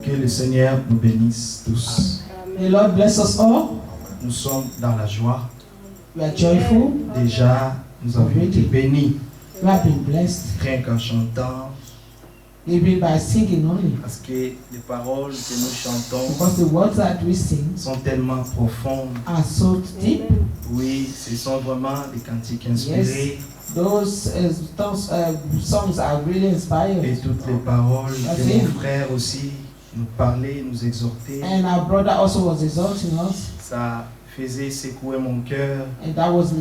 Que le Seigneur nous bénisse tous. The Lord bless us all. Nous sommes dans la joie. We are joyful. Déjà, nous avons été bénis. We have been blessed. Rien qu'en chantant. Even by singing only. Parce que les paroles que nous chantons Because the words that we sing sont tellement profondes. are so deep. Oui, ce sont vraiment des cantiques inspirés. Yes. Those songs are really inspired. Et toutes les paroles que nos frères aussi nous parlaient, nous exhortaient. And our brother also was exalting us. Ça faisait secouer mon cœur. And that was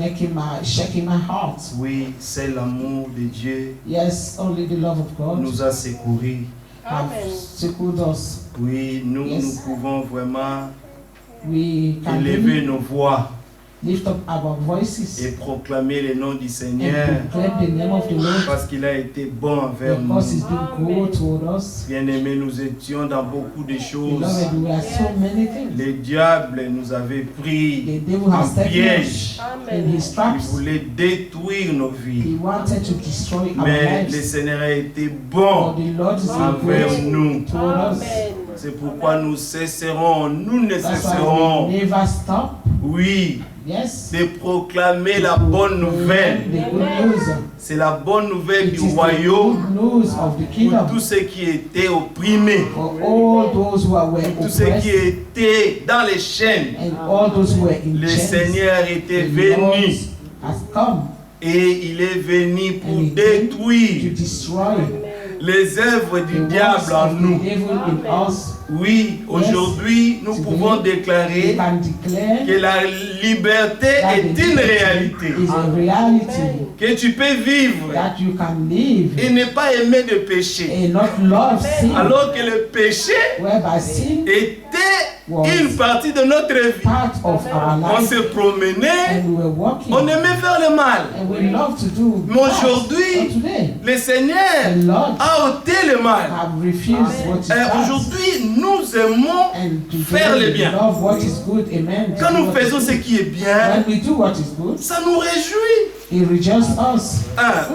shaking my heart. Oui, c'est l'amour de Dieu. Yes, only the love of God Nous a secourus. have secured us. Oui, nous pouvons vraiment We can élever nos voix lift up our voices et proclamer le nom du and Seigneur proclaim the name of the Lord parce qu'il a été bon envers nous. because He's been good toward us. Bien-aimés, nous étions dans beaucoup de choses. Beloved, we are so many things. Le diable nous avait pris The devil has en taken piège. us in his Il traps. voulait détruire nos He vies. wanted to destroy our Mais le lives. Seigneur a été But bon the Lord is envers good nous. toward us. C'est pourquoi nous cesserons, nous ne That's why cesserons, we never stop. oui, Yes. de proclamer la bonne nouvelle. The good news. C'est la bonne nouvelle It du is the royaume good news of the pour kingdom. tous ceux qui étaient opprimés, For all those who were tous ceux qui oppressed étaient dans les chaînes. and all those who were in Le chains. Seigneur était The Lord venu has come et il est venu pour and He came to détruire destroy les œuvres du the diable works en of nous. the devil in us. Oui, aujourd'hui, nous pouvons We déclarer can declare que la liberté that est the une liberty réalité. is a reality, Que tu peux vivre that you can live et ne pas aimer de péché. and not love sin, Alors que le péché whereby sin était une partie de notre vie. part of our On life se promenait, and we were walking on aimait faire le mal. and we love to do Mais bad. aujourd'hui, But today le Seigneur the Lord a ôté le mal. have refused what is Et bad aujourd'hui, nous aimons and faire le today we bien. love what is good. Amen. Quand nous faisons ce qui est bien, When we do what is good, ça nous réjouit. He rejoices us.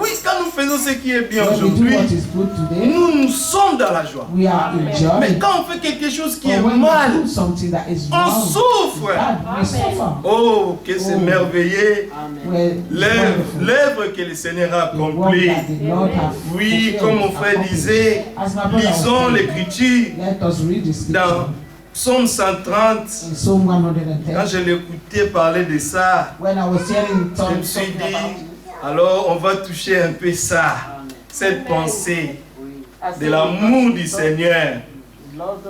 Oui, quand nous faisons ce qui est bien When we do aujourd'hui, what is good today, nous sommes dans la joie. we are in joy. Mais quand on fait quelque chose qui est But when mal, we do something that is on wrong, souffre. bad, we suffer. Oh, que c'est merveilleux Well, it's wonderful. l'œuvre que le Seigneur a The work accomplie. that the Lord has Oui, fulfilled, comme mon frère accomplished. disait, As my brother was lisons saying, l'écriture let us read the dans scripture Psaume 130. in Psalm Quand 110. je l'écoutais parler de ça, When I was hearing je me Tom suis talking about dit, alors on va toucher un peu ça, cette pensée de l'amour du Seigneur.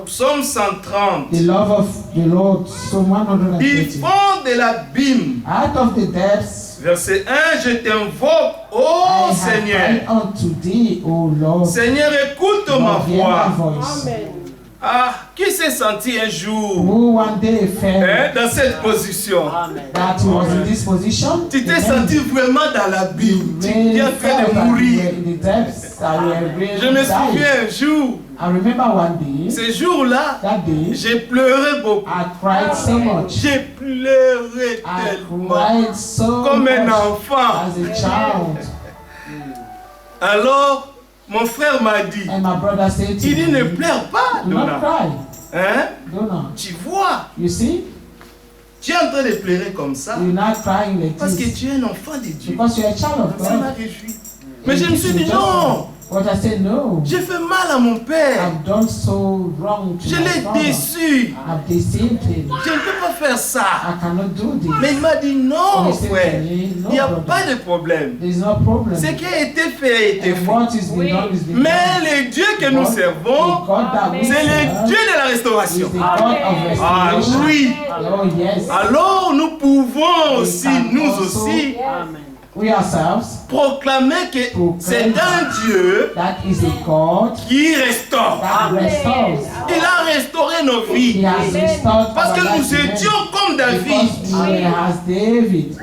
Psaume 130. the love of the Lord, Psalm Il 130. fond de l'abîme. Out of the depths, Verset 1, je t'invoque, ô I have Seigneur. cried unto thee, O Lord. Seigneur, écoute ma Lord, hear my voix. voice. Ah, qui s'est senti un jour Who one day felt dans cette position? that he was in this position? Tu t'es Amen. senti vraiment dans l'abîme. Tu Really es en train felt de that you mourir. were in the depths, that you were really Je me dying. souviens un jour, I remember one day, ce jour-là, that day, j'ai pleuré beaucoup. I cried so much. J'ai pleuré I tellement. cried so Comme un much enfant. as a child. Alors, mon frère m'a dit, And my brother said to il dit, me, ne pleure pas, do not Donna. cry. Hein? Do not. Tu vois, You see, tu es en train de pleurer comme ça you're not crying like parce que this tu es un enfant de Dieu. because you're a child of Ça m'a God. réjoui. Mais je me suis dit, non, But I said, no, j'ai fait mal à mon père. I've done so wrong to Je my l'ai father. déçu. I've deceived him. Je ne peux pas faire ça. I cannot do this. Mais il m'a dit, non, He said to frère, me, il no, n'y a brother, pas de problème. there's no problem. Ce qui a été fait a été And fait. what is being done is being Mais done. le Dieu que nous The servons, God that we c'est le serve Dieu de la is restauration. the God of Ah restoration. oui. Oh yes. Alors nous pouvons aussi, can nous also aussi, We ourselves proclamer que c'est un Dieu that is a God qui restaure. that restores. Il a restauré nos He vies. has restored Parce que our nous lives. étions comme David. Because we were as David.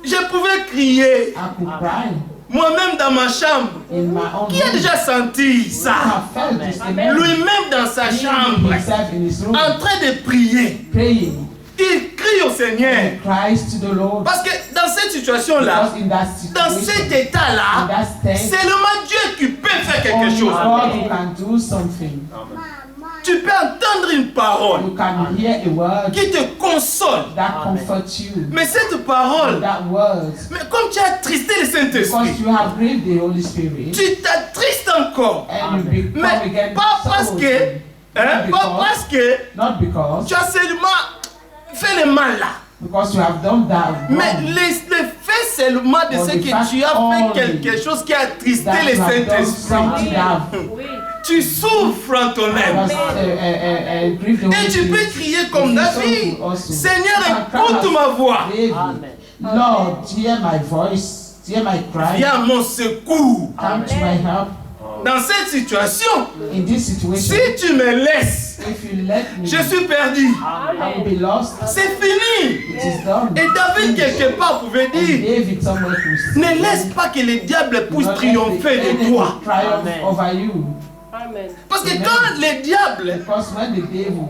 Je pouvais crier, I could cry moi-même dans ma chambre. in my own Qui a room. déjà senti ça? I felt this. Amen. Lui-même dans sa chambre, Himself in his room, en train de prier. praying. Il crie au Seigneur. And cries to the Lord. Parce que dans cette situation-là, Because in that dans situation, cet état-là, in that state, seulement Dieu qui peut faire quelque only chose. God who can do something. Tu peux entendre une parole You can hear a word qui te console. that comforts you. Mais cette parole, That word, mais comme tu as attristé le Saint-Esprit, because you have grieved the Holy Spirit, tu t'attristes encore. and you become Mais again pas parce sorrowful. que, hein, pas parce que Not because, tu as seulement fait le mal là. because you have done that Mais wrong, le fait seulement de ce que tu as fait quelque chose qui a attristé that le you have done Saint-Esprit. something that Tu souffres en toi-même. has grieved the Holy Et tu peux Spirit. crier comme David. Seigneur, écoute ma voix. David, Lord, hear my voice, hear my cry, Viens à mon secours. come to my help. Dans cette situation, In this situation, si tu me laisses, if you let me, je suis perdu. I will be lost. C'est fini. It is done. Et David, quelque part, pouvait And dire, David somewhere could ne laisse pas que le diable puisse triompher de toi. Triumph over you. Parce que quand le diable, Because when the devil,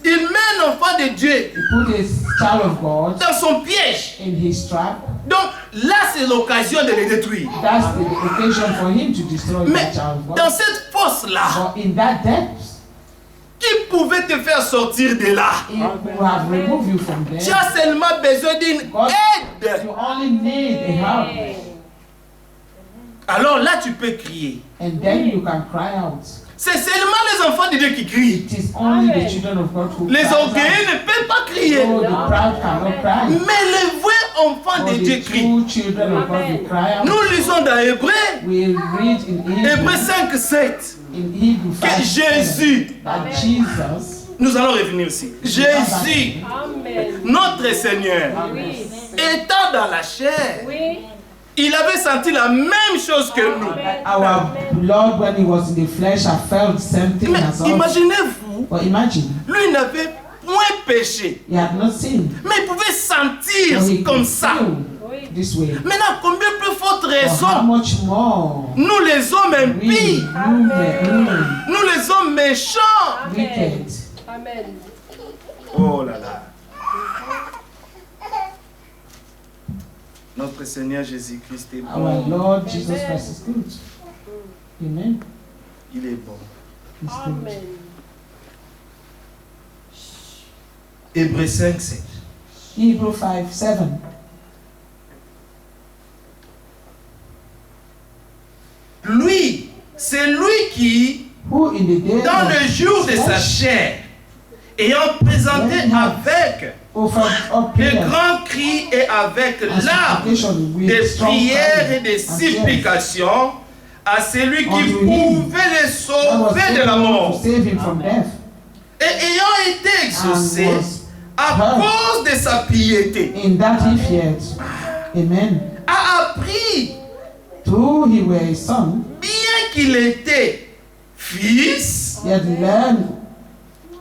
il met l'enfant de Dieu he put a child of God dans son piège, in his trap, donc là, c'est l'occasion de le détruire. that's the occasion for him to destroy Mais the child of dans God. cette fosse-là, But in that depth, qui pouvait te faire sortir de là? he will have removed you from Tu there. as seulement besoin d'une God, aide. you only need a help. Alors là, tu peux crier. And then you can cry out. C'est seulement les enfants de Dieu qui crient. It is only the children of God who Les cry out. orgueilleux ne peuvent pas crier. Oh, the proud cannot cry. Mais les vrais enfants But de Dieu the crient. true children of God will cry out. Nous lisons dans Hébreu, We read in Hébreu Hebrew, 5, 7, in Hebrew que 5, Jésus, that Jesus, nous allons revenir ici, Jésus, notre Seigneur, étant dans la chair, il avait senti la même chose que nous. our Lord, when he was in the flesh, I felt the same thing Mais as us. imaginez-vous, But imagine, lui n'avait point péché, he had not sinned. mais il pouvait sentir So he comme could ça. feel this way. Maintenant, combien plus forte But how raison, much more nous les hommes we, impies, human, nous les hommes méchants. wicked, Oh là là. Notre Seigneur Jésus-Christ est our bon. Lord Jesus Christ is good. Amen. Il est bon. He's good. Hébreux 5, 7. Hebrew 5, 7. Lui, c'est lui qui, Who in the day dans of le jour de sa flesh chair, ayant présenté avec offered up de prayer grands cris et avec and larmes, supplication with des strong prières et crying des and tears. supplications à celui qui Unto him pouvait les that was sauver de la able to mort. save him from death Et ayant été and exaucé was à cause de sa piété, in that he feared. Amen. a appris, Though he were a son, bien qu'il était fils, he had learned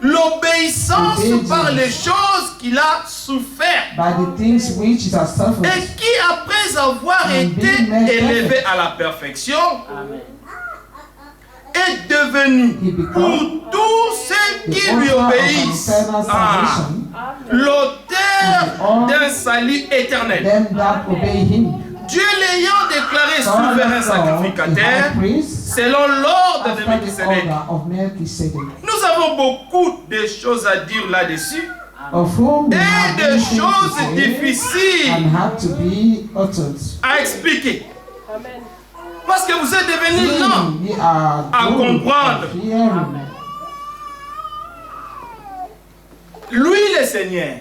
l'obéissance par les choses qu'il a souffert. by the things which he has suffered. Et qui, après avoir été élevé à la perfection, est devenu pour tous ceux The qui lui author of an obéissent eternal salvation, l'auteur d'un salut éternel. them that obey him. Dieu l'ayant déclaré God, souverain the sacrificateur, high priest, selon l'ordre de after the Melchisédek. order of Melchizedek, Nous avons beaucoup de choses à dire là-dessus of whom we et have de many things to choses say difficiles and have to be uttered. à expliquer. Parce que vous êtes devenus lents We are à good comprendre. at hearing. Lui, le Seigneur,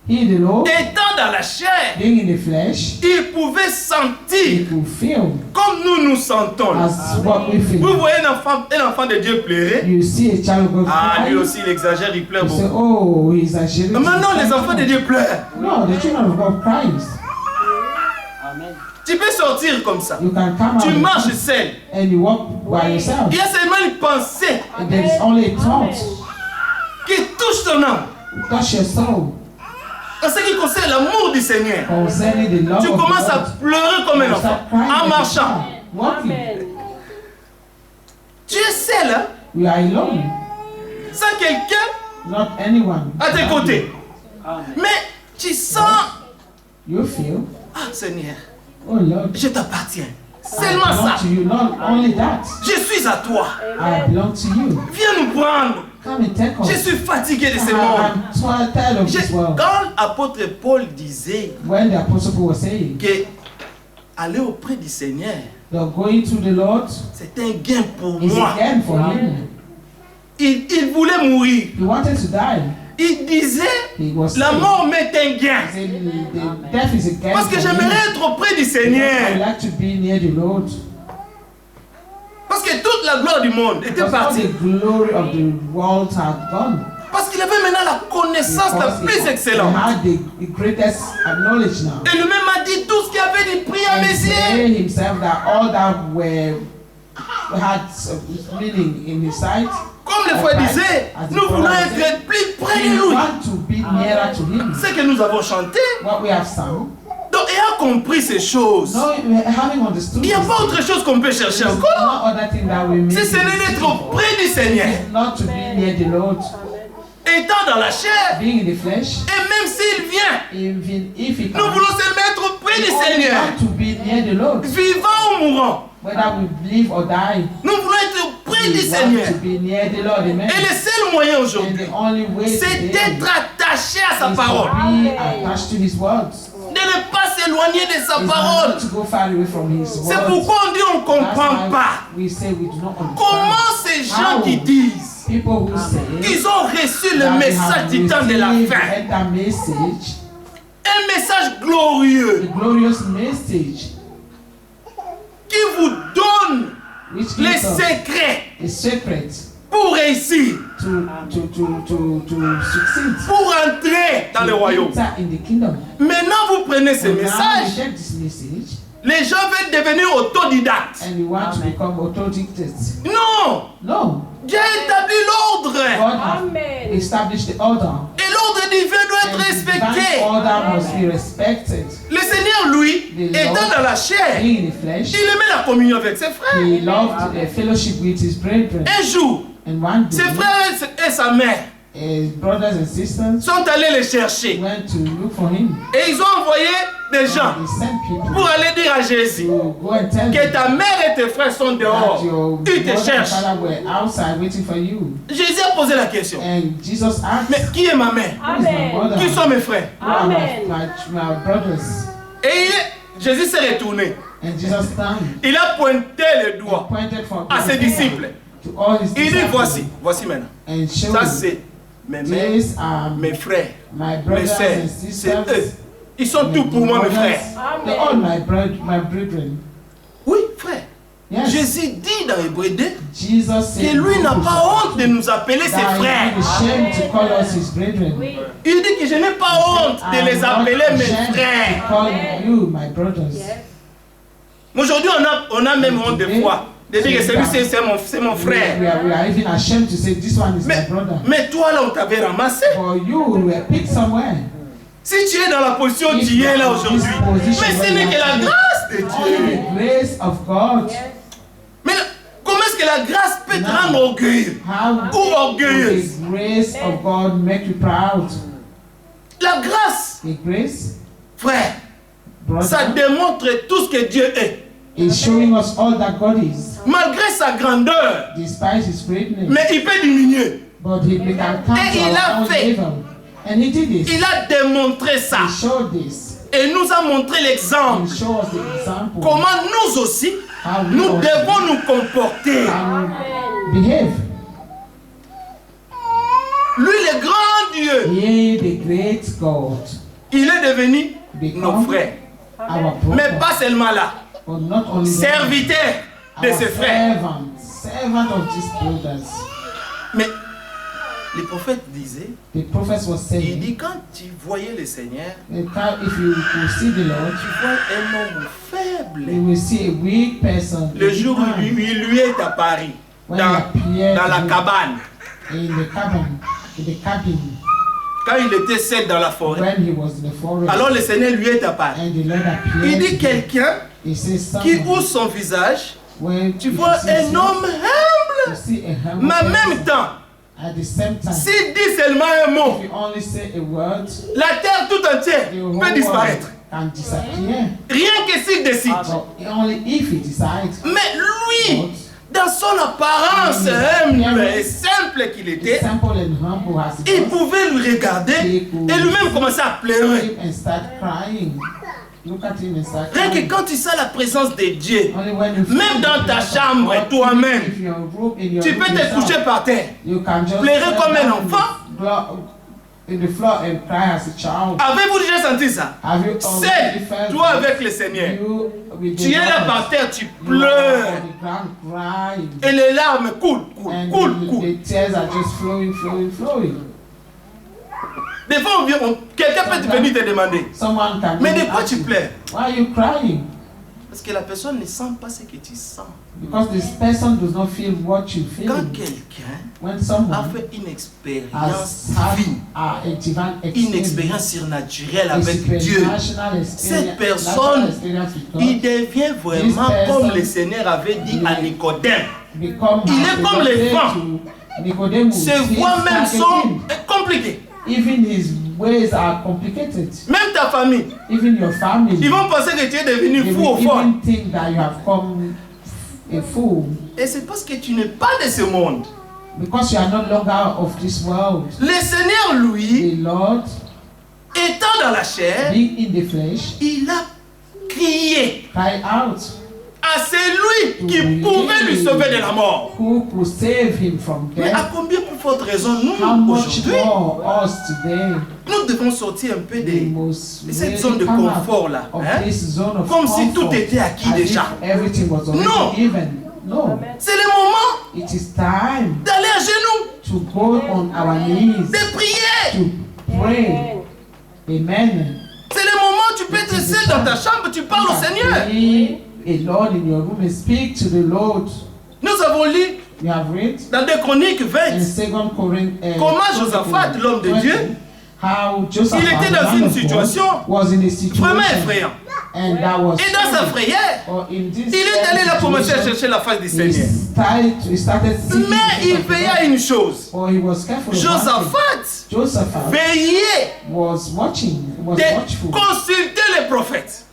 He, the Lord, étant dans la chair, being in the flesh, il pouvait he sentir could feel comme nous nous sentons. as what we Vous feel. voyez un enfant de Dieu pleurer. You see a child of God Ah, lui cry, aussi, il exagère, il pleure you say, beaucoup. oh, he's exaggerating. Mais maintenant, les enfants de Dieu pleurent. No, the children of God cries. Tu peux sortir comme ça. You can come Tu out marches seul. and you walk by yourself. Il y a seulement une pensée And there is only a thought qui touche ton âme. to touch your soul En ce qui concerne l'amour du Seigneur, concerning the love tu of commences à God. pleurer comme un You enfant start crying en like a marchant. child, walking. Tu es seul, hein, You are alone, sans quelqu'un not anyone. à tes côtés. Mais tu sens, You feel Ah Seigneur, Oh Lord, je t'appartiens. I Seulement belong ça. to you. Not only that, Je suis à toi. I belong to you. Viens nous prendre. Come and take us. Je suis fatigué de ce monde. I'm so tired of this world. Quand l'apôtre Paul disait When the apostle Paul was saying, que aller auprès du Seigneur, the going to the Lord c'est un gain pour is moi. a gain for him. Il voulait mourir. He wanted to die. Il disait, He was la saying, mort m'est un gain. the death is a gain Parce que for him. j'aimerais être auprès du I would Seigneur. like to be near the Lord. Parce que toute la gloire du monde était Because all partie. the glory of the world had gone. Parce qu'il avait maintenant la connaissance la Because plus he excellente. had the greatest knowledge now. Et lui-même a dit tout ce qui avait dit pris à And mes yeux. say himself that all that had meaning in his sight. Comme le frère disait, nous voulons être plus près de We lui. want to be nearer to him. Ce que nous avons chanté. What we have sung. Donc, ayant compris ces choses, No, having understood il n'y a this, pas autre chose qu'on peut chercher there's encore. no other thing that we Si need ce n'est d'être auprès du Seigneur, not to be near the Lord, étant dans la chair, being in the flesh, et même s'il vient, even if it nous voulons seulement être auprès du we only Seigneur, want to be near the Lord, vivant ou mourant. whether we live or die. Nous voulons être auprès du We want Seigneur. to be near the Lord, amen. Et le seul moyen And aujourd'hui, the only way c'est today d'être attaché à sa is parole, to be attached to His words, de ne pas s'éloigner de sa is parole. not to go far away from His C'est words. pourquoi on dit on ne That's comprend why pas. we say we do not understand. Comment ces gens qui disent People who say qu'ils ont reçu le that they message have du temps de la received fin, the message, un message glorieux the glorious message, qui vous donne which les gives us secrets a secret pour réussir, to succeed, pour entrer dans le royaume. enter in the kingdom. Maintenant, vous prenez ce And now we message, take this message les gens veulent devenir autodidactes. and we want to become autodidacts. Non, No, Dieu a établi l'ordre. God has established the order. Et l'ordre divin doit être And the divine respecté. order must be respected. Le Seigneur, lui, The étant Lord, dans la chair, being in the flesh, il aimait la communion avec ses frères. he loved the fellowship with his brethren. Un jour, And one ses day, frères et sa mère his brothers and sisters sont allés les chercher. went to look for him. Et ils ont envoyé des gens And they sent people pour aller dire à Jésus to go and tell que him ta mère et tes frères sont that dehors. your Ils te mother and cherchent. father were outside waiting for you. Jésus a posé la question. And Jesus asked, Mais qui est ma mère? who is my mother? Qui sont mes frères? Who are Amen. my brothers? Et Jésus s'est retourné. And Jesus turned Il a pointé le doigt and pointed for à ses disciples. to all his Il dit disciples voici maintenant. and showed Ça them, c'est mes mères, these are mes frères, my mes brothers sœurs. and C'est sisters. eux. Ils sont tout pour moi, mes frères. They're all my brethren. Oui, frère. Yes. Jésus dit dans Hébreux 2 Jesus said que lui n'a pas honte de nous appeler ses that frères. he is ashamed to call us his brethren. Il dit que je n'ai pas honte de les appeler mes To frères. call you my brothers. Aujourd'hui, on a même honte de foi. De dire que celui-ci c'est mon frère. We are even ashamed to say this one is my Mais, brother. mais toi là, on t'avait ramassé. For you were picked somewhere. Si tu es dans la position où tu es là aujourd'hui, mais ce n'est que la grâce de Only Dieu. the grace of God. Mais comment est-ce que la grâce peut te rendre orgueilleux How ou orgueilleuse? the grace of God make you proud? La grâce, The grace, frère, ça brother, démontre tout ce que Dieu est. is showing us all that God is, Malgré sa grandeur, despite His greatness. mais il peut diminuer. But He can come Et to il a our own fait. level. And He did this. Il a démontré ça He showed this. et nous a montré He l'exemple. showed us the example. Comment nous aussi, How we nous also devons nous comporter. can behave. Lui, le grand Dieu, He, the great God, il est devenu nos become frères. our Mais brother. pas seulement là, But not only that, serviteur de our ses frères. servant of these brothers. Mais les prophètes disaient, The prophets was il saying, dit quand tu voyais le Seigneur, if you will see the Lord, tu vois un homme you faible. will see a weak person. Le jour où il lui est apparu when he appeared dans la cabane, in the cabin, quand il était seul dans la forêt, when he was in the forest, alors le Seigneur lui est apparu. and the Lord appeared. Il dit to him. quelqu'un He says, qui someone, ouvre son visage, when tu if vois you see un him, homme you humble, see a humble mais en person. même temps, At the same time, s'il dit seulement un mot, if you only say a word, la terre tout entière the whole peut disparaître. world can disappear. Rien que s'il décide. But only if he decides. Mais lui, But dans son apparence humble et simple qu'il était, simple and humble as he il was, pouvait lui regarder et lui-même commencer à pleurer. and start crying. Look at him and start Rien que crying. quand tu sens la présence de Dieu, Only when you feel même dans the ta presence of chambre, God, toi-même, if your room, in your tu room peux te yourself, coucher par terre, you can just pleurer sit comme un down enfant. in the floor and cry as a child. Avez-vous déjà senti ça? Have you already C'est felt toi that? avec le Seigneur. You with the Tu es là Lord, par terre, tu you are pleures. on the ground crying. Et les larmes coulent, coulent, And coulent, coulent. the tears are just flowing, flowing, flowing. Des fois, quelqu'un peut venir te demander, Someone can mais de even quoi ask tu you, pleures? why are you crying? Parce que la personne ne sent pas ce que tu sens. Because this person does not feel what you feel. Quand quelqu'un When a someone fait une expérience has had divine, a divine une experience, expérience surnaturelle a avec Dieu, supernatural cette experience, personne, natural experience with God, il devient vraiment This comme person le Seigneur avait dit à Nicodème. become Il est as comme the les Lord vents. said to Nicodemus, Ses his voies même sont targeting. compliquées. Even his ways are complicated. Même ta famille, Even your family, ils vont penser que tu es devenu they fou au will fond. even think that you have come a fool Et c'est parce que tu n'es pas de ce monde. because you are no longer of this world. Le Seigneur, lui, The Lord, étant dans la chair, being in the flesh, il a crié cried out, à celui qui pouvait lui sauver de la mort. who could save him from Mais à death. combien plus forte raison, How nous, much aujourd'hui, more us today? nous devons sortir un peu We de must cette really zone de come out confort là. of Hein? this zone of Comme si tout comfort, était acquis as if déjà. everything was already Non. given. No, C'est le moment it is time d'aller à genoux, to go on our knees de prier. to pray. Amen. C'est le moment où tu peux être seul dans ta chambre, tu parles au Seigneur. Pray alone in your room and speak to the Lord. Nous avons lu You have read dans 2 Chroniques in 20 Second Corinthians. comment Josaphat, l'homme de Dieu, how Joseph il était dans une situation was in a situation vraiment effrayante. and that was Et dans sa frayère, or in this il est allé là commencer à situation, chercher la face du he Seigneur. started seeking Mais the face il of veillait God. à une chose. Or he was careful of one thing. Josaphat Joseph veillait was watching, was de watchful consulter les prophètes.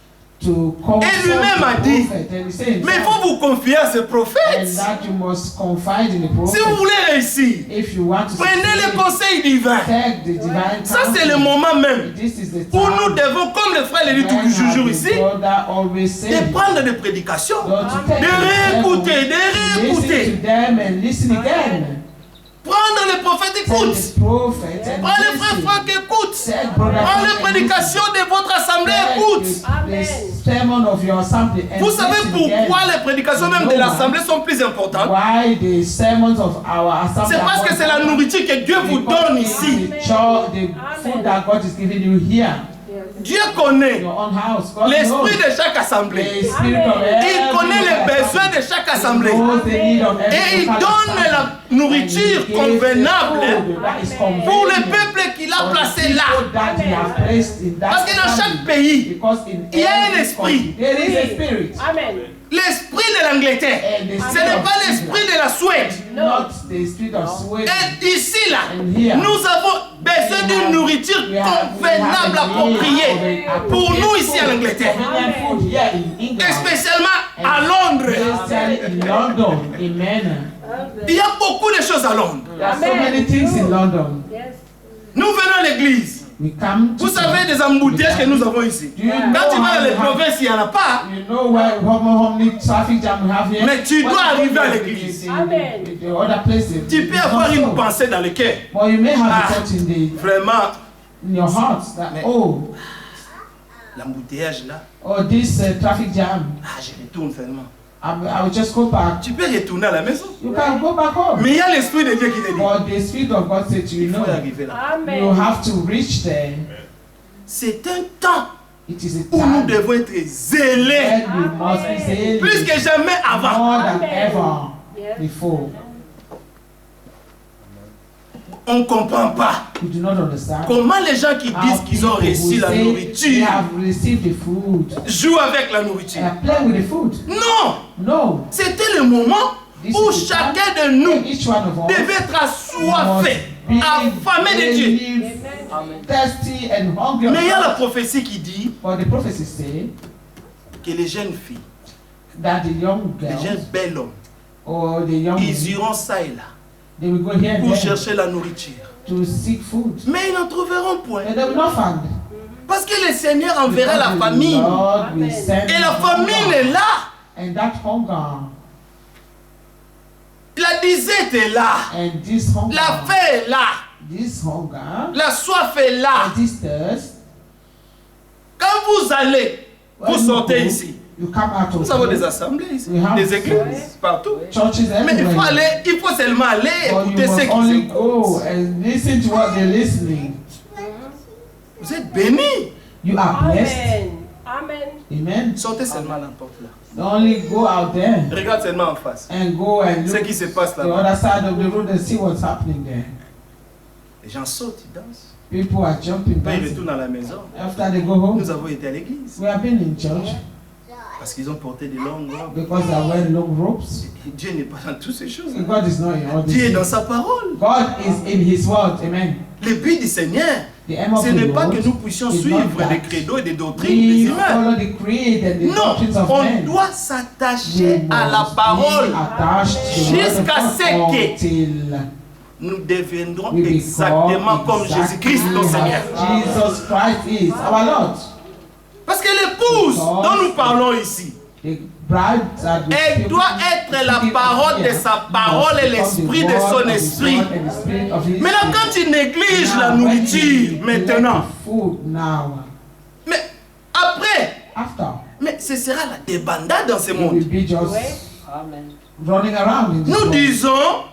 to consult Et lui-même a the dit, prophet. And he said mais il himself, faut vous confier à ces and prophètes. that you must confide in the prophet. Si vous voulez réussir, If you want to prenez succeed, les conseils divins. take the divine Ça, c'est le counsel. moment même This is the où time nous devons, comme le frère le dit when toujours the ici, brother always said, de prendre des prédications, Lord, to take de the réécouter, de Bible, listen réécouter. to them and listen again. Prendre les prophètes, Take écoute. the prophet and Prends les frères listen. Franck, écoute. Take brother Prends Frank les and prédications de votre assemblée, Take écoute. the sermon of your assembly and Vous savez listen pourquoi again. les prédications même de l'assemblée sont plus importantes? Why the sermons of our assembly C'est parce que c'est la nourriture que Dieu vous Because donne it's ici. the food that God is giving you here, Dieu connaît your own house. God l'esprit knows de chaque assemblée. the spirit of Il connaît les every besoins de chaque He assemblée. knows the need of every Et il local donne assembly. la nourriture And he gives the convenable food that is pour le convenient peuple qu'il a for the placé people là. that he has placed in that Parce que dans chaque assembly. pays, Because in il y a un every esprit. country, there is a spirit. Amen. L'esprit de l'Angleterre, And the ce spirit n'est of pas l'esprit de la Suède. not the spirit of Sweden. Et ici, là, And here, nous avons besoin d'une nourriture we have convenable, a need appropriée of a pour nous ici en food, Angleterre. convenient food here in Et England. spécialement à Londres. Especially in London, amen. Il y a beaucoup de choses à Londres. There are so many things in London. Yes. Nous venons à l'église. We come to Vous savez des embouteillages que nous avons ici. Do you Quand know tu vas how dans les we have- provinces, il n'y en a pas. You know where how many traffic jam we have here? Mais tu When dois you arriver go à to l'église. the- Amen. the other places, Tu peux it's avoir not une so. pensée dans le cœur. But you may have Ah. a thought Vraiment, in your heart that, Mais- oh, l'embouteillage là, this traffic jam, je retourne seulement. I will just go back. Tu peux retourner à la maison. You can go back home. Mais il y a l'Esprit de Dieu qui te dit, But the Spirit of God said to you, il faut no, y arriver là. you Amen. have to reach there. C'est un temps It is a où nous time devons être zélés, when we must be saved plus que jamais avant. more than Amen. ever Yes. before. On ne comprend pas We do not understand. comment les gens qui disent How qu'ils ont people reçu who la say they nourriture have received the food jouent avec la nourriture. and play with the food. Non, No. c'était le moment This où is the chacun time de nous when each one of us devait être assoiffé, must be affamé de Dieu. relieved thirsty and hungry. Mais il y a la prophétie qui dit But the prophecy say que les jeunes filles, that the young les girls jeunes belles hommes, or the young ils men, iront ça et là they will go here and pour there chercher la nourriture. to seek food. Mais ils n'en trouveront point. And they will not find. Parce que le Seigneur enverra la Because the famine. Lord will send Et la famine hunger. est là. And that hunger La disette est là. and this hunger, La faim est là. this hunger La soif est là. and this thirst, Quand vous allez, vous when you sortez go, ici. you come out of Nous avons here. des assemblées ici, We have des églises partout. Churches Mais everywhere. il faut seulement aller But you écouter must ceux qui only écoutent. go and listen to what they're listening. Vous êtes bénis. You are blessed. Amen. Amen. Sortez seulement la porte là. Only go out there Regarde seulement en face. and go and Ce look qui se passe the là-bas. other side of the road and see what's happening there. Les gens sautent, ils dansent. People are jumping, Quand ils dancing. retournent à la maison, After they go home, nous avons été à l'église. we have been in church Parce qu'ils ont porté des longues robes. because they are wearing long ropes. Et Dieu n'est pas dans toutes ces choses. God is not in all Dieu est this. dans sa parole. God is in His word. Amen. Le but du Seigneur, The aim of ce the n'est pas Lord que nous puissions is suivre not des that credos et des doctrines des we humains. follow the creed and the Non, doctrines of on men. doit We s'attacher à la must parole. be attached to the word of Jusqu'à God ce que until nous deviendrons we exactement become comme exactly Jésus-Christ, notre Seigneur. as Jesus Christ is our Lord. Parce que l'épouse dont nous parlons ici, The bride that we elle speak doit with, être la speaking parole de here, sa parole et must become l'esprit the de word son of his esprit. word and the spirit of his Maintenant, spirit. quand tu négliges la Now, when nourriture, you maintenant, neglect the food now, mais après, after, mais ce sera la débandade dans ce it monde. will be just Amen. running around in this Nous world. disons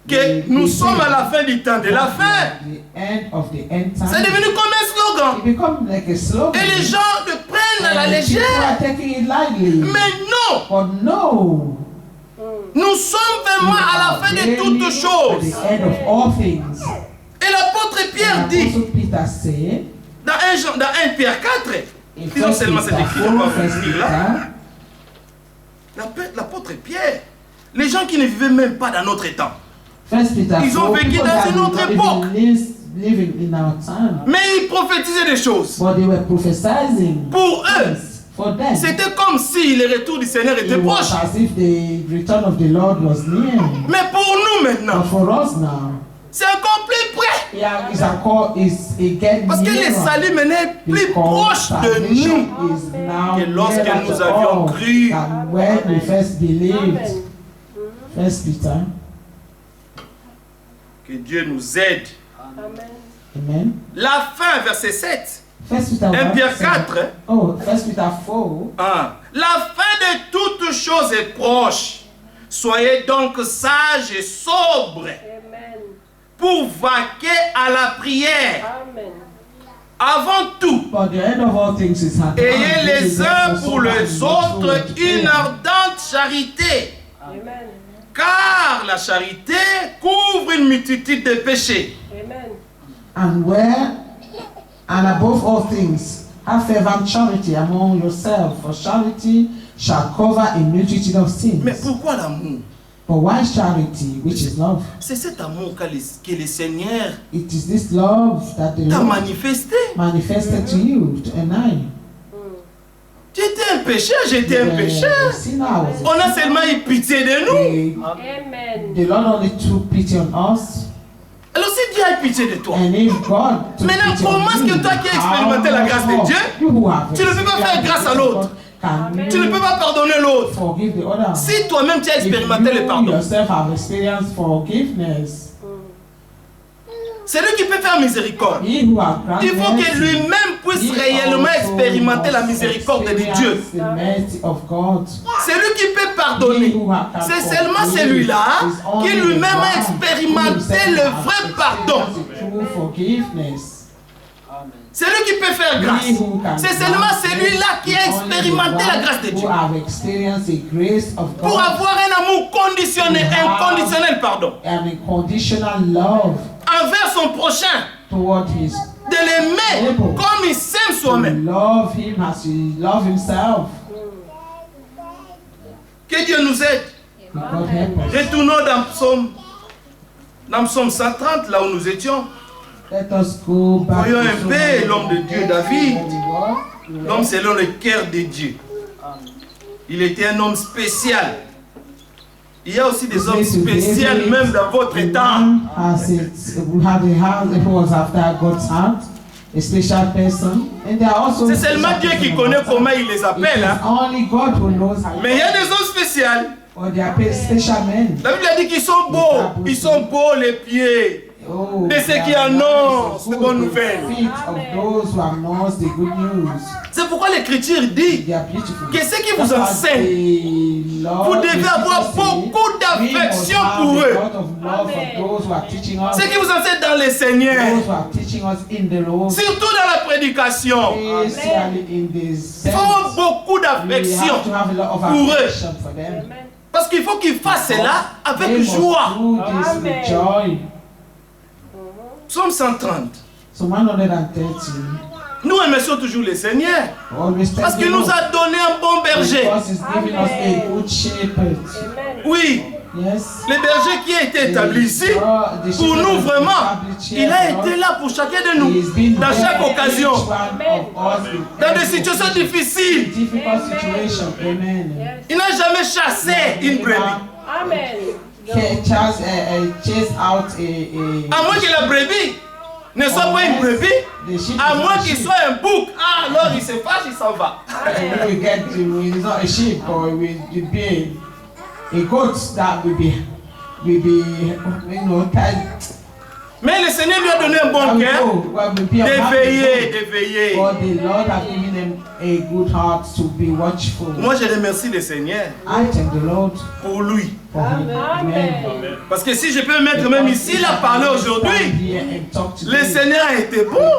que nous sommes à la fin du temps de la fin. The end of the end C'est time. devenu comme un slogan. It become like a slogan. Et les gens le prennent à la And people légère. are taking it lightly. Mais non, But no. nous sommes vraiment à la fin de toutes At choses. the end of all things. Et l'apôtre Pierre And dit, Apostle Peter said, dans 1 Pierre 4, in disons 1 seulement cette Peter écriture, on 4, va verse venir là. L'apôtre Pierre, les gens qui ne vivaient même pas dans notre temps, 1 Peter Ils ont 4, vécu people dans that une did autre not époque. even living in our time. mais ils prophétisaient des choses. But they were prophesying Pour eux, things for them. c'était comme si le retour du Seigneur était It was proche. as if the return of the Lord was near. Mais pour nous But maintenant, for us now, c'est encore plus près. yeah, is again Parce que le nearer. salut maintenant est plus Because proche de salvation nous. is now que lorsque nearer nous to avions all cru. than when we first believed. Amen. 1 Peter. Que Dieu nous aide. Amen. Amen. La fin, verset 7. 1 Peter 1 Pierre 1, 4. Oh, 1 Peter 4. La fin de toutes choses est proche. Soyez donc sages et sobres Amen. pour vaquer à la prière. Amen. Avant tout, But the end of all things is at hand. ayez les uns pour les autres une une ardente charité. Amen. Car la charité couvre une multitude de péchés. Amen. And where, and above all things, have fervent charity among yourselves, for charity shall cover a multitude of Mais sins. pourquoi l'amour? But why charity, which is love? C'est cet amour que le Seigneur It is this love that the t'a Lord manifesté. manifested to you and I. Tu étais un pécheur, j'étais un pécheur. Sinner, I was On a seulement eu pitié de nous. Amen. the Lord only took pity on us. Alors si Dieu a pitié de toi, And if God took Maintenant, pity on comment est-ce you, que toi qui as how expérimenté la much grâce de more Dieu, you who have tu ne peux pas faire grâce à experienced l'autre. can tu ne peux pas pardonner l'autre. forgive the other. Si toi-même tu as If expérimenté le you pardon, yourself have experienced forgiveness, c'est lui qui peut faire miséricorde. he who has granted Il faut que lui-même puisse he réellement also expérimenter la must miséricorde de Dieu. experience the mercy of God. C'est lui qui peut pardonner. C'est seulement celui-là qui lui-même a expérimenté le vrai pardon. C'est lui qui peut faire grâce. C'est seulement celui-là qui a expérimenté la grâce de Dieu. Pour avoir un amour conditionnel, inconditionnel, pardon, An unconditional love envers son prochain, toward his de l'aimer comme il s'aime to soi-même. love him as he loves himself. Que Dieu nous aide. May God help us. Retournons dans Psaume 130, là où nous étions. Let us go back Voyons to un peu l'homme de Dieu, David. L'homme selon le cœur de Dieu. Il était un homme spécial. Il y a aussi des hommes spéciaux même dans votre temps. C'est seulement Dieu qui connaît comment il les appelle. Hein. Mais il y a des hommes spéciaux. La Bible a dit qu'ils sont beaux. Ils sont beaux les pieds de ceux qui annoncent de bonnes nouvelles. C'est pourquoi l'Écriture dit que ceux qui vous enseignent, vous devez avoir beaucoup d'affection pour eux. Ceux qui vous enseignent dans le Seigneur, surtout dans la prédication, il faut avoir beaucoup d'affection pour eux. Parce qu'il faut qu'ils fassent cela avec joie. Psaume 130. Nous aimons toujours le Seigneur. Parce qu'il nous a donné un bon berger. Oui. Le berger qui a été établi ici, pour nous vraiment, il a été là pour chacun de nous, dans chaque occasion, dans des situations difficiles. Il n'a jamais chassé une brebis. À moins que la brebis ne soit pas une brebis, à moins qu'il soit un bouc, alors il se fâche, il s'en va. A goat that will be Mais le Seigneur lui a donné un bon cœur d'éveiller. The Lord has given them a good heart to be watchful. Moi je remercie le Seigneur I thank the Lord pour lui. Amen. Parce que si je peux me mettre même ici, là, parler aujourd'hui, le Seigneur a été bon.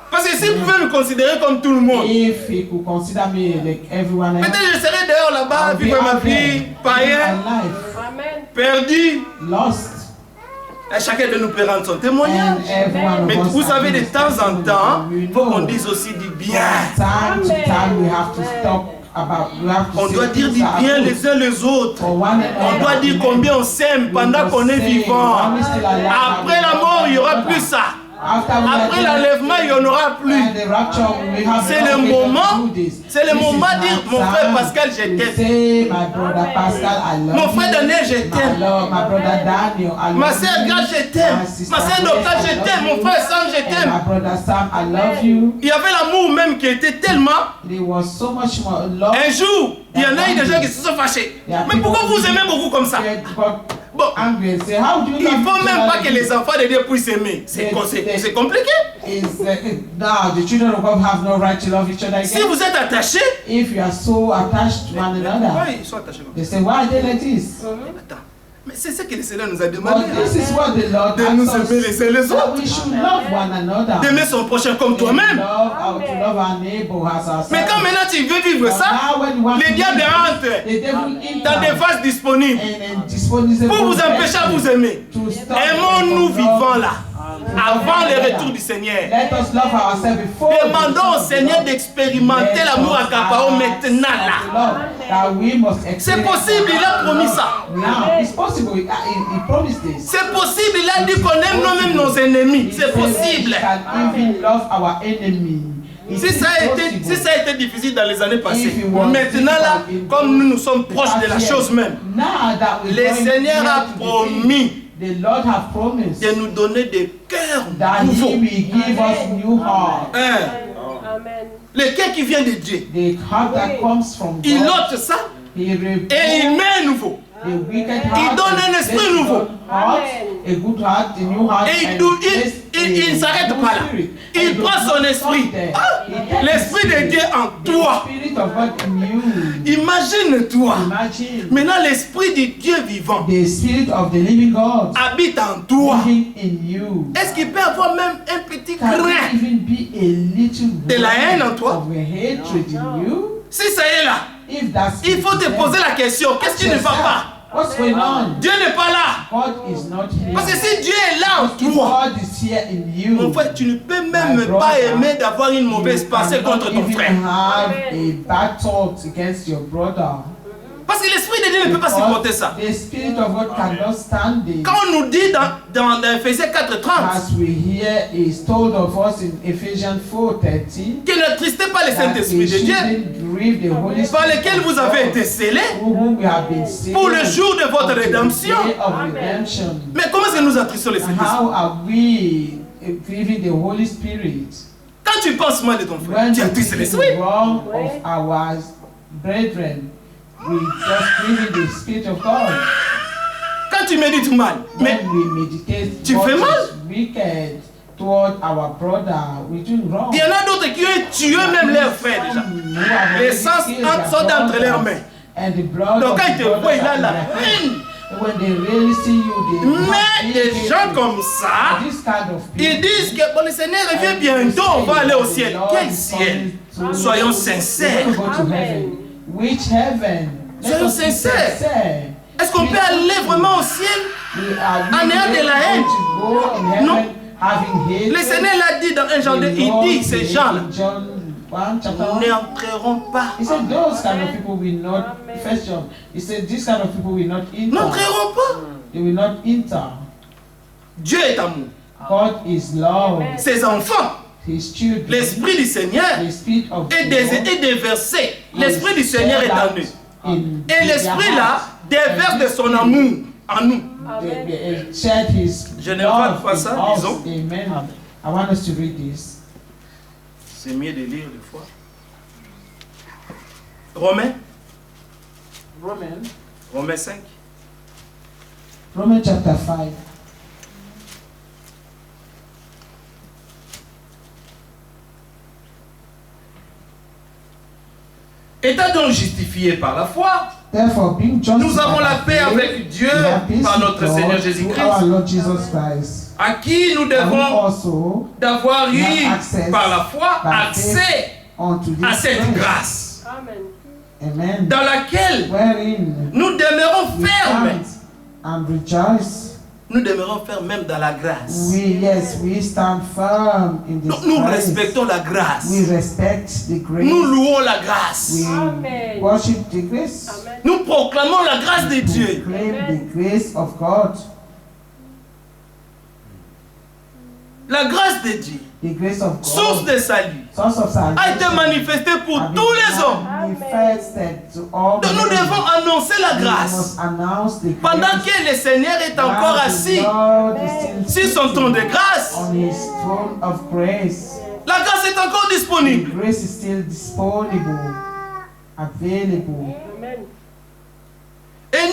Parce que si vous pouvez me considérer comme tout le monde, If he could consider me like everyone else, peut-être je serais dehors là-bas, vivre ma vie, païen, perdu. Lost. Et chacun de nous peut rendre son témoignage. Mais vous savez, de temps en temps, il faut qu'on dise aussi du bien. Time to time we have to stop. On doit dire du bien les uns les autres. On doit dire combien on s'aime pendant qu'on est vivant. Après la mort, il n'y aura plus ça. Après l'enlèvement, il n'y en aura plus. C'est le moment de dire mon frère Pascal, je t'aime. Mon frère Daniel, je t'aime. Ma soeur Gad, je t'aime. Ma soeur Docteur, je t'aime. Mon frère Sam, je t'aime. Il y avait l'amour même qui était tellement. Un jour, il y en a eu des gens qui se sont fâchés. Mais pourquoi vous aimez beaucoup comme ça? Bon, il ne faut même pas que les enfants de Dieu puissent aimer. C'est compliqué. Si vous êtes attachés, if you are so attached to one another, ils sont attachés. they say, why are they like this? Attends, mais c'est ce que le Seigneur nous a demandé. But this is what the Lord De nous asks aimer les uns les us, that autres. we should love one another. D'aimer son prochain comme toi-même. To love our neighbor as ourselves. Mais quand maintenant tu veux vivre ça, les diables entrent dans des vases disponibles pour vous empêcher à vous aimer. Aimons-nous vivants là, avant le retour du Seigneur. Demandons au Seigneur d'expérimenter l'amour accaparant maintenant là. C'est possible, il a promis ça. C'est possible, il a dit qu'on aime nous-mêmes nos ennemis. C'est possible. Si ça a été difficile dans les années passées, maintenant là, comme nous sommes proches de la chose même, le Seigneur a promis de nous donner des cœurs nouveaux. Le cœur qui vient de Dieu, il ôte ça et il met un nouveau. Il donne un esprit nouveau. Et il ne s'arrête pas là. Il prend son esprit. L'esprit de Dieu en toi. Imagine-toi. Maintenant, l'esprit de Dieu vivant habite en toi. Est-ce qu'il peut avoir même un petit grain de la haine en toi? Si ça est là, il faut te poser la question, qu'est-ce qui ne va pas? Dieu n'est pas là. Parce que si Dieu est là en toi, mon frère, tu ne peux même pas aimer d'avoir une mauvaise pensée contre ton frère. Parce que l'Esprit de Dieu ne peut pas supporter ça. The Spirit of God cannot stand it. Quand on nous dit dans Ephésiens 4:30 As we hear is told of us in Ephesians 4:30, que ne tristez pas le that Saint-Esprit we de Dieu shouldn't grieve the Holy par Spirit lequel vous of avez God, été scellés through whom we have been sealed pour le jour de votre unto the rédemption. day of Amen. redemption. Mais comment est-ce que nous attristons le And Saint-Esprit? how are we grieving the Holy Spirit? Quand tu penses mal de ton frère, When tu we attristes think l'Esprit. wrong Oui. of our brethren, we just grieving the Spirit of God. Quand tu médites mal, mais When we meditate tu what fais mal. is wicked toward our brother, we do wrong. il y en a d'autres qui ont tué même leurs frères déjà. Some who have Les already sangs killed their sont entre leurs brothers, mains. and the blood Donc of quand the ils te voient, brothers il a are in la their haine. hands. When they really see you, they Mais des gens comme ça, this kind of ils disent que bon, le Seigneur revient bientôt, on va aller au ciel. Quel ciel? Soyons sincères. Amen. Which heaven? Let Soyons us be sincères. sincere. Est-ce qu'on peut aller vraiment au ciel? We are En ayant de la haine? to go in heaven, Non. having hate. Le Seigneur l'a dit dans 1 Jean 2, il dit, ces gens-là John 1, chapter 1. n'entreront pas. He said those kind of people will not. Amen. First John. He said this kind of people will not enter. N'entreront pas. They will not enter. Dieu est amour. God is love. Amen. Ses enfants, His children. l'Esprit du Seigneur The Spirit of est God déversé. L'Esprit du Seigneur est en nous. in Et l'Esprit là déverse de son amour en nous. Amen. Shed his Je n'aime pas love faire ça, in us. disons. Amen. I want us to read this. C'est mieux de lire des fois. Romains, Romains 5. Romans chapter 5. Étant donc justifiés par la foi, Therefore, being justified nous avons la by paix faith, avec Dieu we have peace par with notre God Seigneur through Jésus-Christ, our Lord Jesus Christ. à qui nous And devons also d'avoir eu have access par la foi by accès unto à this cette grace. grâce Amen. Amen. dans laquelle Wherein nous demeurons we fermes. stand and rejoice. Nous demeurons fermes même dans la grâce. We stand firm in this Nous grace. respectons la grâce. We respect the grace. Nous louons la grâce. We Amen. worship the grace. Amen. Nous proclamons la grâce de We Dieu. claim Amen. the grace of God. La grâce de Dieu, The grace of God. source de salut, Source of a été salvation. manifestée pour have tous been les hommes. manifested to all Donc nous men. devons annoncer la We grâce must announce the pendant grace. que le Seigneur est encore While the assis Lord is still sur son trône de sitting grâce. on his throne of grace. La grâce est encore The disponible. grace is still disponible, available. Amen. Et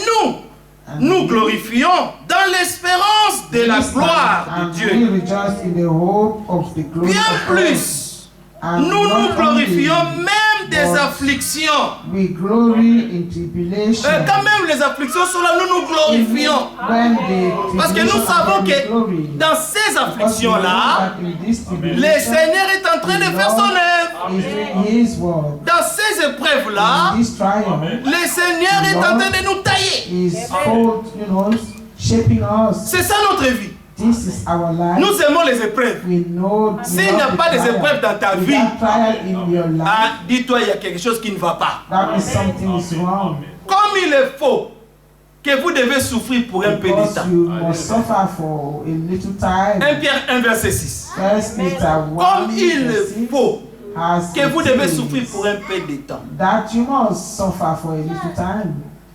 nous glorifions dans l'espérance de la gloire de And we Dieu. rejoice in the hope of the glory Bien of God. plus, And nous not nous glorifions only même des but afflictions. we glory in tribulation. Quand même les afflictions sont là, nous nous glorifions. When the Parce que nous tribulation savons are que glory. dans ces Because we know afflictions-là, that in this le tribulation, Seigneur est en train de faire son œuvre. is doing his work. Dans ces épreuves-là, In this trial, le Seigneur est en train de nous tailler. is called, shaping us. C'est ça notre vie. This is our life. Nous aimons les épreuves. We know S'il n'y a pas des épreuves dans ta vie, trial in your life, ah, dis-toi, il y a quelque chose qui ne va pas. that means something is wrong. Comme il est faux que vous devez souffrir pour un peu de Because temps. you must suffer for a little time. 1 Pierre 1 verset 6. First Peter 1 Comme il verse est 6 faux has que vous devez says souffrir pour un peu de temps. that you must suffer for a little time.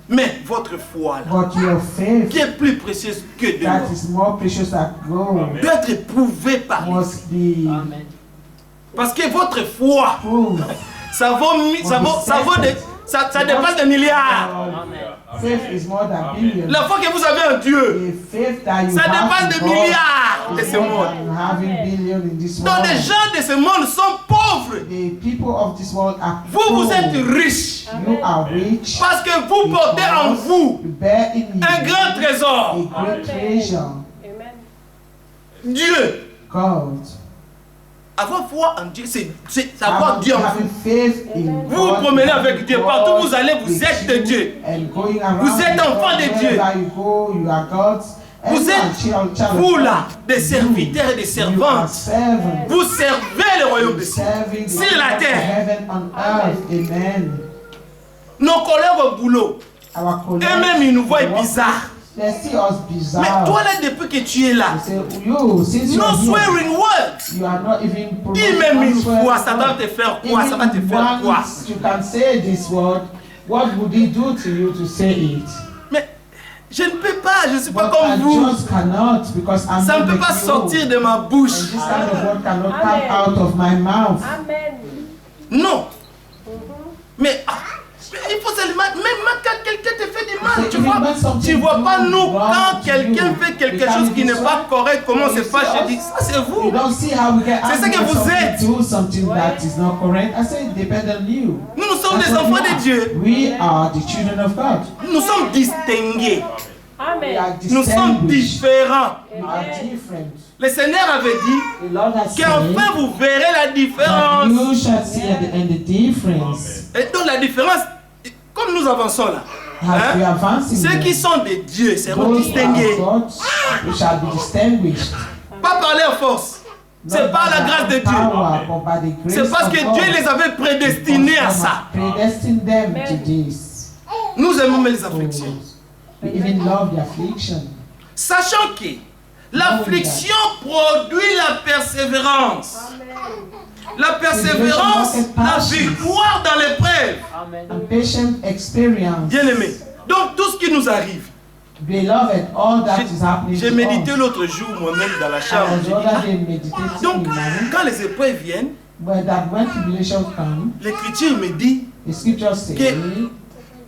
Mais votre foi, là, But your faith, qui est plus précieuse que de that l'or, is more precious than gold, doit être éprouvée par lui. must be Parce que votre foi, proved. ça dépasse des milliards. Faith is more than billions. La foi que vous avez en Dieu, The faith that you ça have dépasse in des God milliards de is ce more monde. than having billions in this Donc world. les gens de ce monde sont pauvres. The people of this world are Vous êtes poor. riches. You are rich. Parce que vous portez en vous You bear in you un grand trésor. a great treasure. Amen. Dieu. God. Avoir foi en Dieu, c'est avoir Dieu en vous. Having faith in Vous vous God, promenez avec Dieu. Partout où vous allez, vous with êtes de you, Dieu. and going around Vous êtes with enfant God, de Dieu. wherever you go, you are God's. And Vous you are êtes, child of vous God. là, des serviteurs et des You are servantes. servants. Vous servez le royaume de Dieu. Serving Sur la terre. heaven on earth. Amen. Nos collègues au boulot, our colleagues, Et même ils nous voient bizarre. they see us bizarre. Mais toi là, depuis que tu es là, They say, you, since you no are here, swearing words. you are not even Dis pronouncing même one une swear fois, ça va word. te faire quoi? Ça va te Even faire quoi? once you can say this word, what would it do to you to say it? Mais je ne peux pas, je ne suis pas But comme I vous. just cannot because I'm Ça ne not peut pas like you. sortir de ma And bouche. this kind of word cannot Amen. come out of my mouth. Amen. Non. Mais il faut seulement, même quand quelqu'un te fait du mal, tu vois pas nous quand quelqu'un fait quelque chose qui n'est pas correct, comment on se fâche, je dis, ça c'est You vous. don't see how we get C'est ce angry que when vous somebody êtes. do something that is not correct. I say it depends on you. Nous sommes That's des what we enfants de are. Dieu. We are the children of God. Nous sommes distingués. We Amen. are Nous sommes distinguished. différents. We are different. Le Seigneur avait dit The Lord has said qu'enfin vous verrez la that différence. you shall see at the end the difference. Et donc la différence, comme nous avançons là, As we advance in ceux qui sont de Dieu seront those distingués. are God, we shall be distinguished. Pas par leur force. C'est Not par la by grâce de their Dieu. power, but by the grace C'est parce of que God. Dieu les avait prédestinés à Because God ça. has predestined them to this. Nous aimons les afflictions. We even love the affliction. Sachant que l'affliction produit la persévérance. La persévérance, la victoire dans l'épreuve. And patient experience. Bien aimé. Donc tout ce qui nous arrive. Beloved, all that is happening J'ai to médité us. l'autre jour moi-même dans la chambre. I was J'ai the dit, other ah, day meditating donc in my room, quand les épreuves viennent, but that when tribulations come, l'Écriture me dit the scriptures say que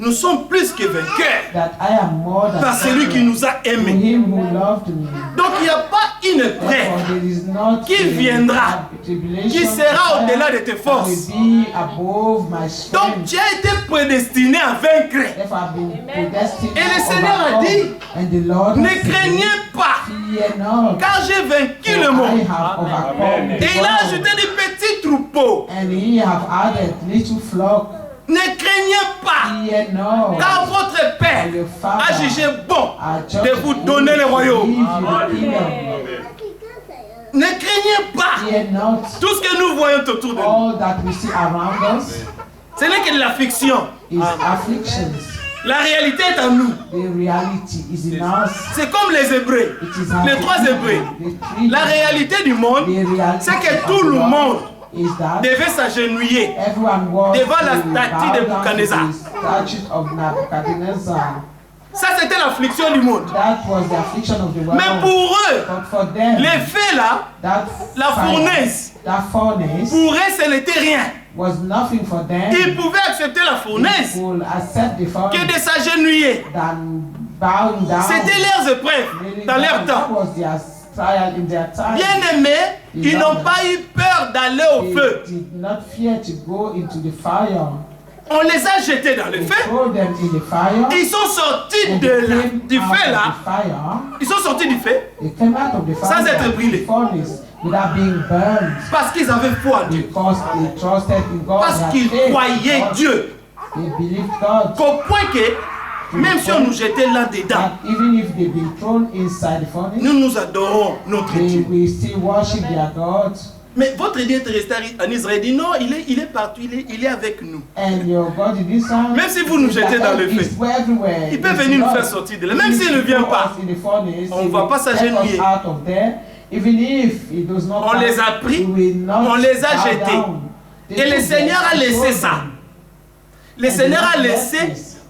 nous sommes plus que vainqueurs that I am more than par celui qui nous a to aimés. him who loved me. Donc il n'y a pas une Therefore, épreuve there is not qui a viendra, tribulation qui sera that au-delà de tes will forces. be above my Donc strength. tu as été prédestiné à vaincre. Therefore, I've been predestined Et le to Seigneur a overcome. dit, And the Lord ne has said, craignez pas, fear not, car j'ai vaincu for le I monde. have overcome Et the il a world. ajouté des petits troupeaux. And he have added little flock. Ne craignez pas, Fear not, car votre Père for your a Father jugé bon are just de vous donner le royaume. give you the kingdom. Ne craignez pas Fear not, tout ce que nous voyons autour de nous. all that we see around us Ce n'est que de la fiction. is afflictions. La réalité est en nous. The reality is in us. C'est comme les Hébreux. It is Les trois Hébreux. La réalité du monde, c'est que tout le monde is that devait s'agenouiller. everyone was devant la to statue bow de down Nebuchadnezzar. to the statue of Nebuchadnezzar. Ça, c'était l'affliction du monde. That was the affliction of the world. Mais pour eux, But for them, les faits là, that la fire, fournaise, that furnace pour eux, ce n'était rien. was nothing for them. Ils pouvaient accepter la fournaise They could accept the que furnace de s'agenouiller. than bowing down. C'était leurs épreuves Really, dans leur that temps. was their trial in their time. Bien aimés, ils n'ont pas eu peur d'aller au They feu. did not fear to go into the fire. On les a jetés dans le They feu. throw them in the fire. Ils sont sortis And de they là, came du out feu of là. the fire. Ils sont sortis du feu They came out of the fire Sans être brûlés. the furnace without being burned parce qu'ils avaient foi en Dieu. because they trusted in God. Parce They qu'ils had faith in croyaient God. Dieu. They believed God. Qu'au point que, même si on nous jetait là-dedans, That even if they've been thrown inside the furnace, nous nous adorons notre they Dieu. will still worship their God. Mais votre Dieu est resté en Israël. Il dit non, il est partout, il est avec nous. And your God in Israel, Même si vous nous jetez dans le feu, is everywhere. il peut It's venir nous God. faire sortir de là. Même If s'il ne he vient throw pas, us in the furnace, on he va will pas take us s'agenouiller. out of there. Even if he does not On come, les a pris, we will not on les a bow jetés. down. They Et le took Seigneur a them, laissé throw ça. them. Le Seigneur a laissé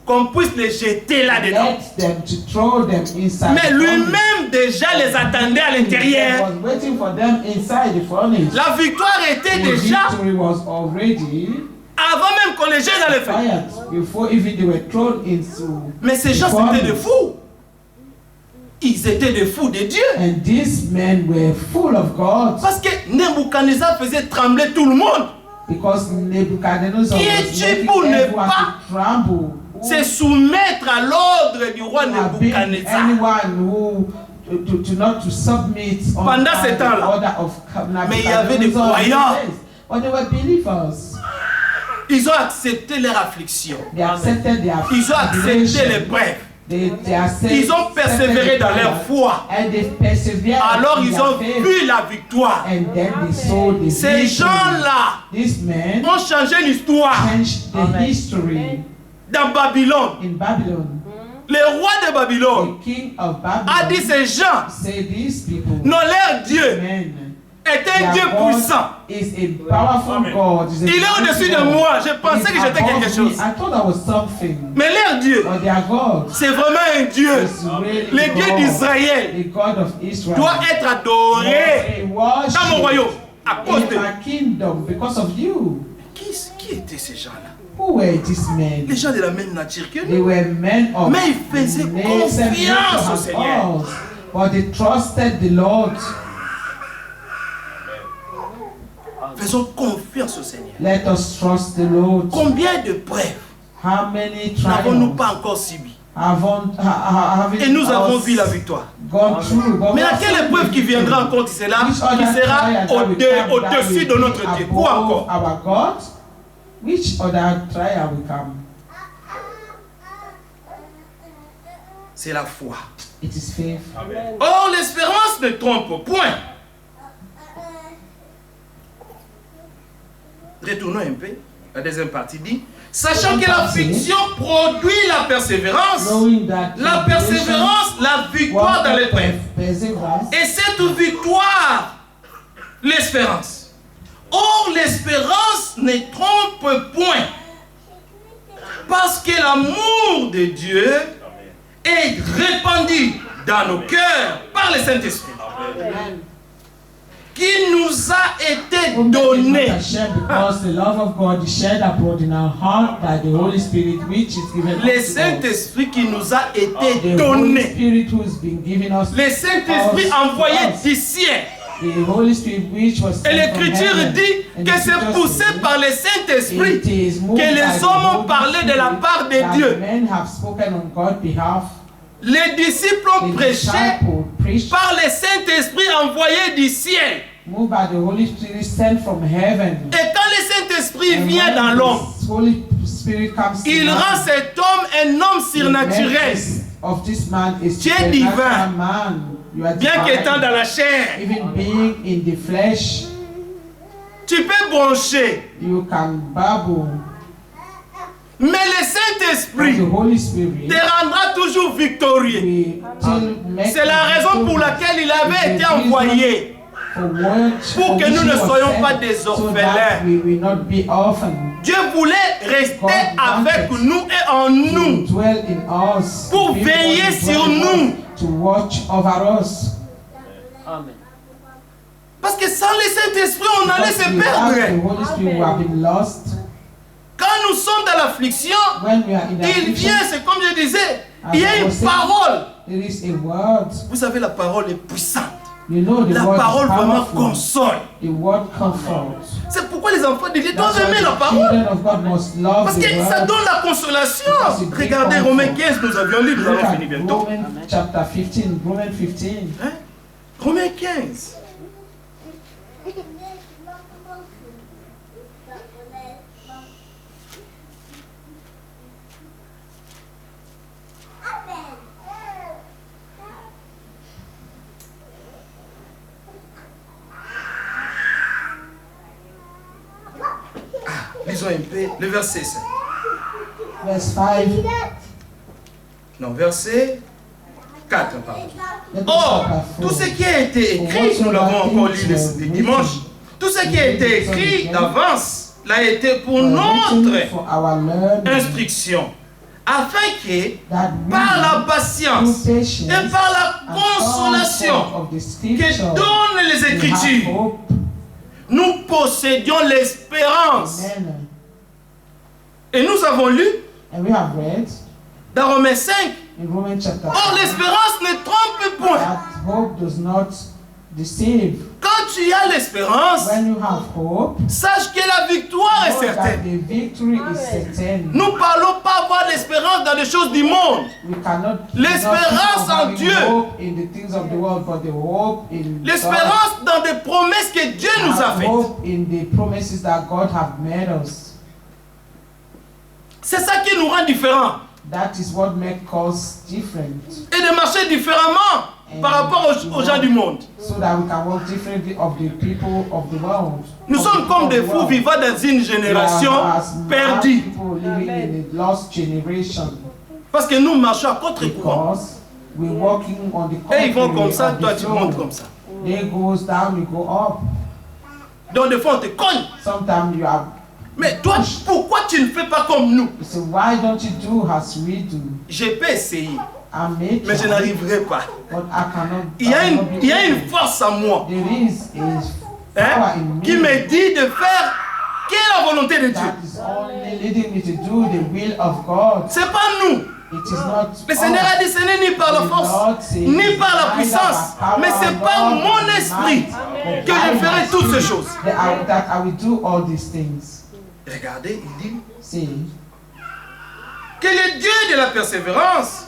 qu'on puisse les jeter là-dedans. Let them to throw them inside Mais the furnace. lui-même déjà les attendait à He l'intérieur. was waiting for them inside the furnace. La victoire était The déjà victory was already avant même qu'on les jette dans le feu. fired before even they were thrown into. Mais ces gens c'était des fous. Ils étaient des fous de Dieu. And these men were full of God Parce que Nebuchadnezzar faisait trembler tout le monde. because Nebuchadnezzar Qui was es-tu making pour ne everyone pas to tremble. C'est soumettre à l'ordre du roi Who have been Nebuchadnezzar. anyone who to not to submit on Pendant ce the temps-là. order of Mais il y avait des Nebuchadnezzar. croyants. But they were believers. Ils ont accepté leur affliction. They accepted their Ils ont accepté tribulation. l'épreuve. They accepted Ils ont persévéré dans leur foi. And they persevered Alors in ils their ont faith. vu la victoire. And then they saw the Ces victory. gens-là These men ont changé l'histoire. changed the Amen. history. dans Babylone, in Babylon, le roi de Babylone the king of a dit Babylon ces gens, say these people, non, leur Dieu men, est un their Dieu God puissant. is a powerful God. Is a Il est mighty au-dessus de God. moi. Je pensais He's que j'étais above quelque me. chose. I thought I was something. Mais leur Dieu, But their God c'est vraiment un Dieu. is really Le Dieu God, d'Israël the God of Israel. doit être adoré Must be dans mon worshipped royaume à cause in de... my kingdom because of you. Qui étaient ces gens-là? Who were these men? Les gens de la même nature que They nous. were men of Mais ils faisaient the confiance same au nature Seigneur. as us, but they trusted the Lord. Faisons confiance au Seigneur. Let us trust the Lord. Combien de preuves How many n'avons-nous trials pas encore subi? haven't Et nous avons us vu la victoire. gone through? But Mais we are laquelle so épreuve qui victory. viendra encore, c'est là, Which qui other sera trial that will come that au-dessus will de be notre Dieu? Quoi above encore? our God? Which other trial will come? C'est la foi. It is faith. Or, l'espérance ne trompe point. Retournons un peu. La deuxième partie dit, sachant que l'affliction produit la persévérance, Knowing that la persévérance, la victoire dans l'épreuve. perseverance, Et cette victoire, l'espérance. Or, l'espérance ne trompe point. Parce que l'amour de Dieu est répandu dans nos cœurs par le Saint-Esprit, qui nous a été donné. because the love of God is shed abroad in our heart by the Holy Spirit, which is given Le unto us. Saint-Esprit qui nous a été The Holy donné. Spirit who has been given us. Le Saint-Esprit us- envoyé us. du ciel. The Holy Spirit which was Et sent from l'Écriture heaven. dit And que the c'est scripture poussé says, par le Saint-Esprit it is moved que by les the hommes ont Holy parlé de la Spirit part de that Dieu. men have spoken on God's behalf. Les disciples ont The prêché disciple preached, par le Saint-Esprit envoyé du ciel. moved by the Holy Spirit sent from heaven. Et quand le Saint-Esprit And vient when dans l'homme, this Holy Spirit comes to il man, rend cet homme un homme surnaturel, of this man is Tu es supernatural divin. man. You are bien divine. qu'étant dans la chair. Even being in the flesh, Tu peux broncher, you can babble. mais le But Saint-Esprit the Holy Spirit te rendra toujours victorieux. will still make C'est la you raison pour victorious. laquelle il avait été It's the reason envoyé. Pour que nous ne soyons pas des orphelins. We will not be orphaned. Dieu voulait rester God avec wanted nous et en To nous. dwell in us. Pour Be veiller one sur dwell in nous. us, to watch over us. Amen. Parce que sans le Saint-Esprit, on allait se Because without perdre. the Holy Spirit, we have been lost. Quand nous sommes dans l'affliction, When we are in il affliction, vient, c'est comme je disais, il y a une parole. there is a word. Vous savez, la parole est puissante. You know the La word parole is vraiment powerful. console. The word comfort. C'est pourquoi les enfants de Dieu doivent That's why aimer la the parole. children of God must love Parce the que ça word. donne la consolation. Because it brings Regardez comfort. Romains 15, nous avions lu, nous Look allons at finir bientôt. Romans chapter 15, Romans 15. Hein? Romains 15. Lisons un peu le verset 5. Verse 5. Non, verset 4, pardon. Let us Or, chapter 4. tout ce qui a été écrit, nous l'avons encore lu le dimanche, tout ce qui a été écrit d'avance l'a été pour notre For our learning, instruction, afin que, that we, par la patience through patience et par la and consolation comfort of the que scripture, donnent les we have Écritures, hope. nous possédions l'espérance. Amen. Et nous avons lu And we have read dans Romains 5, in Romans chapter or 5 l'espérance ne trompe point. that hope does not deceive. Quand tu as l'espérance, When you have hope, sache que la victoire est know that certaine. the victory is certain. Nous parlons pas avoir l'espérance dans les choses du monde. We cannot L'espérance not en having Dieu. hope in the things of the world, but the hope in L'espérance dans des promesses que Dieu God. nous a Have faites. hope in the promises that God have made us. C'est ça qui nous rend différents. That is what makes us different. Et de marcher différemment par rapport aux gens du monde. So that we can walk differently of the people of the world. Nous sommes comme des fous vivant dans une génération perdue. People living in a lost generation. Parce que nous marchons à contre-courant. Because we're walking on the Et ils vont contrary comme ça, of the toi tu flow. montes comme ça. They goes down, we go up. Donc des fois on te cogne. Sometimes you are. Mais toi, pourquoi tu ne fais pas comme nous? So why don't you do as we do? Je peux essayer, I may mais je try, n'arriverai pas. but I cannot. Il y a une force en moi, There is a power hein, in qui me me dit de faire quelle est la volonté de Dieu. that is only leading me to do the will of God. C'est pas nous. It is not. Le Seigneur a dit ce n'est ni par la force, ni par la puissance, mais c'est par mon esprit que je ferai toutes ces choses. That I will do all these things. Regardez, il dit See, que le Dieu de la persévérance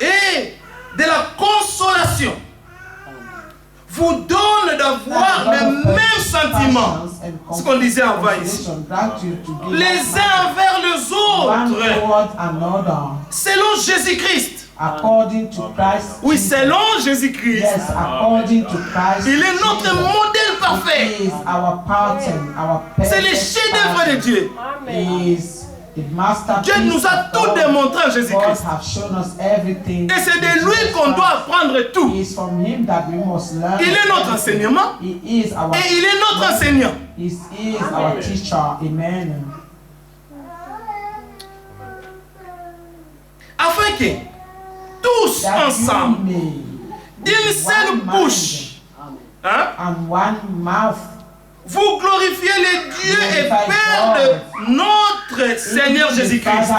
et de la consolation vous donne d'avoir les mêmes sentiments, ce qu'on disait avant ici, les uns envers les autres, selon Jésus-Christ. According to Christ. Oui, selon Jésus-Christ. Yes, according to Christ. Il est notre modèle parfait. He is our pattern, our C'est le chef-d'œuvre de Dieu. Is the masterpiece. Dieu nous a tout démontré en Jésus-Christ. God have shown us everything. Et c'est de lui qu'on doit apprendre tout. It is from him that we must learn. Il est notre enseignement. He is our. Et il est notre enseignant. He is our teacher. Amen. Afin que tous ensemble, d'une seule bouche, hein, and one mouth, vous glorifiez le Dieu et Père de notre Seigneur Jésus-Christ.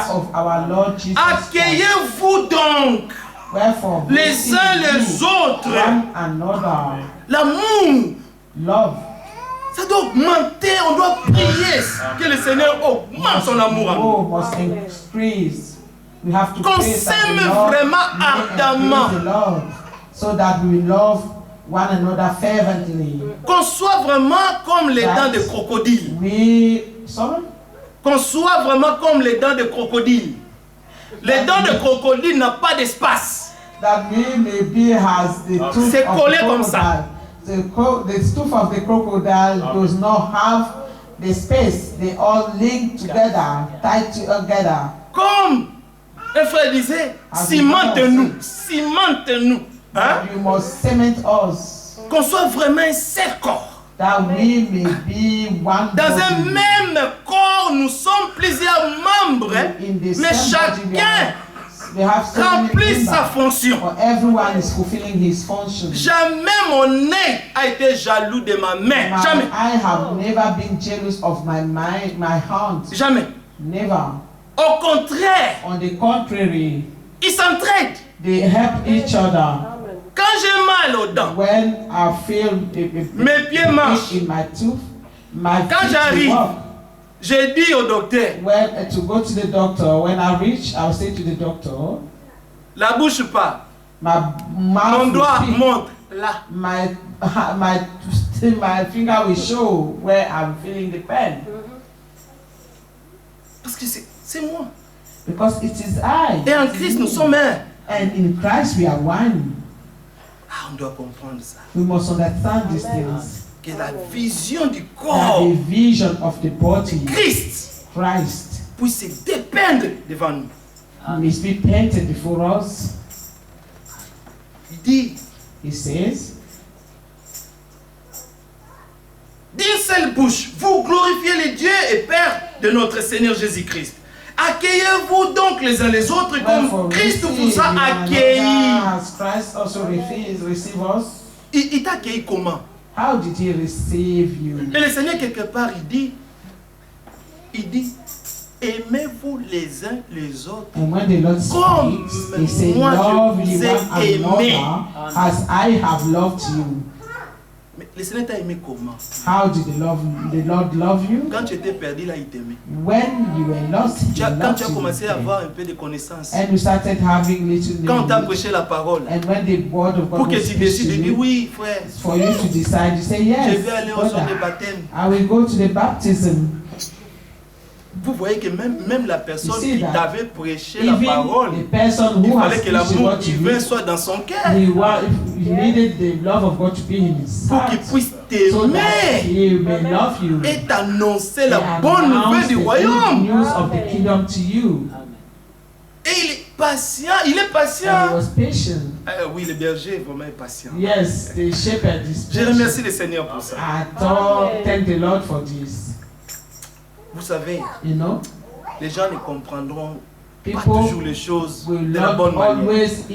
Accueillez-vous donc les uns les autres. L'amour, ça doit augmenter, on doit prier que le Seigneur augmente son amour à nous. Qu'on s'aime vraiment ardemment. So that we love one another fervently. Qu'on soit vraiment comme les dents de crocodile. Qu'on soit vraiment comme les dents de crocodile. Les dents de crocodile n'ont pas d'espace. C'est collé comme ça. The tooth of the crocodile does not have the space. They all link together, tied together. Comme un frère disait, cimente-nous, cimente-nous. Hein? You must cement us. Qu'on soit vraiment un seul corps. That we may be one Dans body. un même corps, nous sommes plusieurs membres, mais chacun remplit sa fonction. Everyone is fulfilling his function. Jamais mon œil a été jaloux de ma main. Jamais. I have never been jealous of my hand. Jamais. Never. Au contraire, on the contrary, ils s'entraident. They help each other. Quand j'ai mal aux dents, when I feel mes pieds marchent. In my tooth, my quand j'arrive, je dis au docteur. When to go to the doctor, when I reach, I'll say to the doctor. La bouche parle. My mouth. Mon doigt monte là. My finger will show where I'm feeling the pain. Parce que c'est moi. Because it is I. Et en Christ nous sommes un. And in Christ we are one. Ah, on doit comprendre ça. We must understand these things. Que la vision du corps, the vision of the body, Christ puisse se dépeindre devant nous. Must be painted before us. Il dit, he says, d'une seule bouche, vous glorifiez le Dieu et Père de notre Seigneur Jésus-Christ. Accueillez-vous donc les uns les autres comme Christ vous a accueillis. Il t'a accueilli comment? How did he receive you? Et le Seigneur quelque part il dit, aimez-vous les uns les autres. And when the Lord speaks, he said, love you one another as I have loved you. Mais le Seigneur t'a aimé comment? How did the Lord love you? Quand tu étais perdu, là, il t'aimait. When you were lost, he loved you. Quand tu as commencé à avoir un peu de connaissances. And you started having little knowledge. Quand on t'a prêché la parole. And when the word of God pour que tu décides de dire oui, frère. For you to decide, you say yes. Je vais aller aux eaux de baptême. I will go to the baptism. Vous voyez que même la personne qui t'avait prêché la Even parole, the person il who fallait has que preached l'amour what to divin you, soit dans son cœur he needed the love of God to be in his pour heart, qu'il puisse so that t'aimer he may love you et t'annoncer la and bonne nouvelle announce du the good royaume. news of the kingdom to you. Et il est patient, il est And he patient. was patient. Oui, le berger est vraiment patient. Yes, the shepherd is Je patient. remercie le Seigneur pour ça. Thank the Lord for this. Vous savez, You know, les gens ne comprendront pas people toujours les choses will de la not bonne manière. always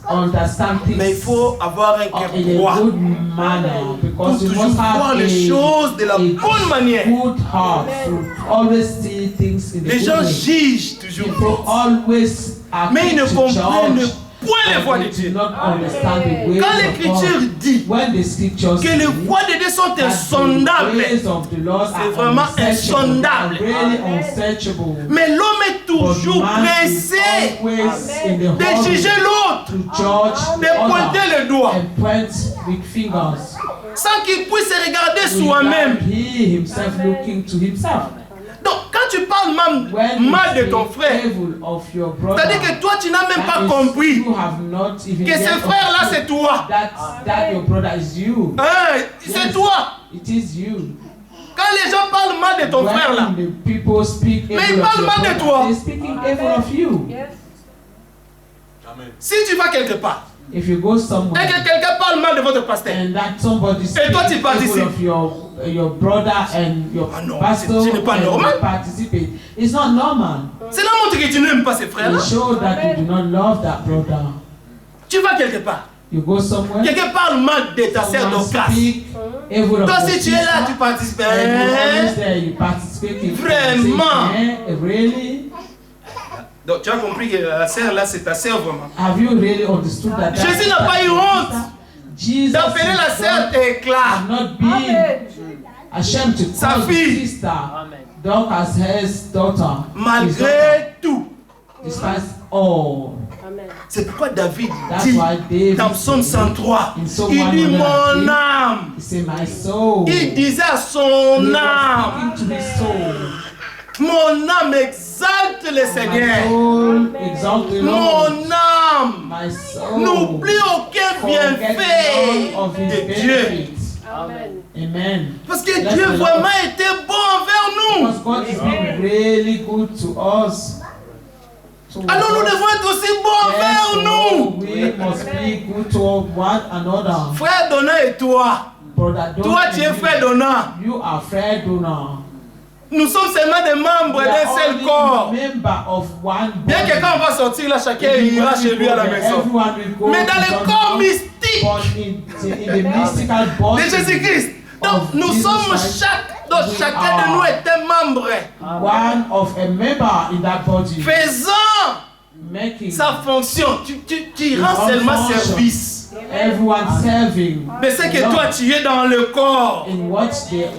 understand things Mais il faut avoir un cœur in a droit good manner, pour because you toujours must voir have les choses de la bonne manière. good heart to always see things in the Les good gens way. jugent toujours People vite. always are Mais ils ne quick to comprennent judge, point les voies de but they Dieu. do not understand the ways Quand of l'écriture God. dit When the scriptures que les say voies de Dieu sont that insondables, the ways of the Lord c'est are vraiment unsearchable, insondable. they are really unsearchable. mais l'homme est toujours But man is pressé always in the de hurry juger l'autre, to judge de the pointer other le doigt, and point with fingers sans qu'il puisse se regarder without soi-même. he himself looking to himself. Donc, quand tu parles When mal de you ton speak frère, evil of your brother, c'est-à-dire que toi, tu n'as même that pas is, compris you have not even que yet ce frère-là, understood c'est toi. that your brother is you. Hein, c'est Yes, toi. It is you. Quand les gens parlent mal de ton When frère-là, the people speak Mais evil ils of parlent your mal de brother, toi. they're speaking evil of you. Yes. si tu vas quelque part, If you go et somewhere que quelqu'un parle mal de votre pasteur, and that somebody Et toi, tu speaks participes. evil of your brother and your Ah non, pastor ce n'est pas and normal. you participate, it's not normal. cela montre que tu n'aimes pas ces frères-là. It shows that you do not love that brother. Tu vas quelque part, You go somewhere, quelqu'un parle mal de ta sœur someone Dorcas. speak evil of Toi, your si tu es là, tu sister, participes. and you always Hein? there, you participate in Vraiment. conversation, really? Donc, tu as compris que la sœur là, c'est ta sœur vraiment. Have you really understood that? Jésus n'a pas eu honte Jesus d'appeler la sœur have éclat. not been Amen. ashamed to Sa call fille. his sister Dorcas his daughter. His daughter, Malgré tout. despite all. Amen. C'est pourquoi David That's dit why David dans Psaume 103, in Psalm il dit 103, mon âme. he said, my soul. Il disait à He son was âme, speaking to his soul. mon âme exalte le My Seigneur. soul exalt the Lord. Mon âme My soul n'oublie aucun forget bienfait none of his de Dieu. benefits. Amen. Amen. Parce que Bless Dieu the Lord. vraiment était bon envers nous. Because God has been really good to us. So Alors nous devons être aussi bons envers nous. we must be good to one another. Frère Donat et toi, Brother, don't toi tu es frère Donat. You are Fred Donor. Nous sommes seulement des membres We d'un are seul only corps. member of one Bien body. que quand on va sortir là, chacun ira chez lui à la maison. Everyone will go Mais dans to le God's corps house, mystique but in the mystical body de Jésus-Christ. Donc of nous Jesus sommes Christ, donc we chacun are de nous est un membre one of a member in that body, faisant making sa fonction. Tu rends seulement service. everyone serving. Mais c'est que the toi Lord tu es dans le corps. in what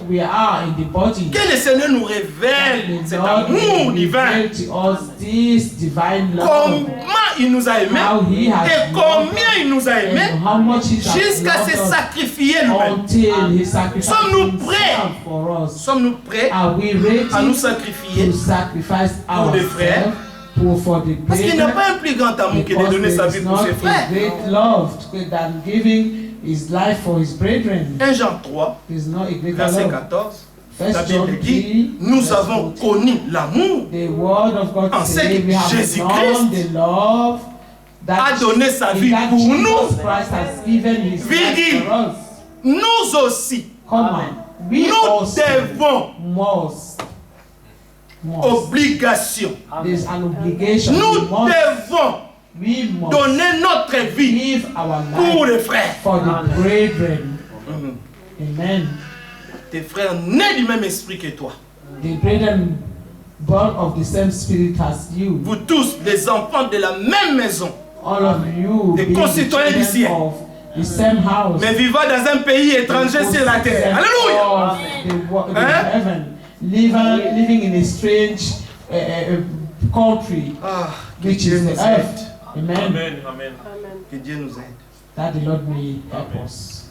we are in the body. Que le Seigneur nous révèle The cet Lord amour will divin. reveal to us this divine love. Comment il nous a aimés How he has et loved combien il nous a aimés and how much he has jusqu'à loved se us sacrifier lui-même. until he sacrificed Sommes-nous himself prêts? for us. Sommes-nous prêts Are we ready à nous sacrifier? to sacrifice pour des frères? ourselves for the Parce qu'il n'y a brethren? pas un plus grand amour que de Because donner sa there vie is pour not ses frères. a great love than giving his life for his brethren. 1 Jean 3, There is not a greater verset love. 14, la First John Bible dit, 3, nous verse avons 14. connu l'amour, The word of God En says ce que we have Jésus-Christ known the love that a donné sa vie that pour Jesus nous. Christ has given his Virgule. life for us. Nous aussi, Come on. We nous also devons must. obligation. There's an obligation. Nous devons We must donner notre vie give our pour life les frères. for the brethren. Amen. Tes frères nés du même esprit que toi. The brethren born of the same spirit as you. Vous tous, les enfants de la même maison, All of you Des being the concitoyens du ciel. children of the same house. mais vivant dans un pays étranger sur la terre. Alléluia! Alléluia. Hein? Heaven, living in a strange country, Ah, que which Dieu is nous the aide. earth. Amen. Amen. Que Dieu nous aide. That the Lord may help us.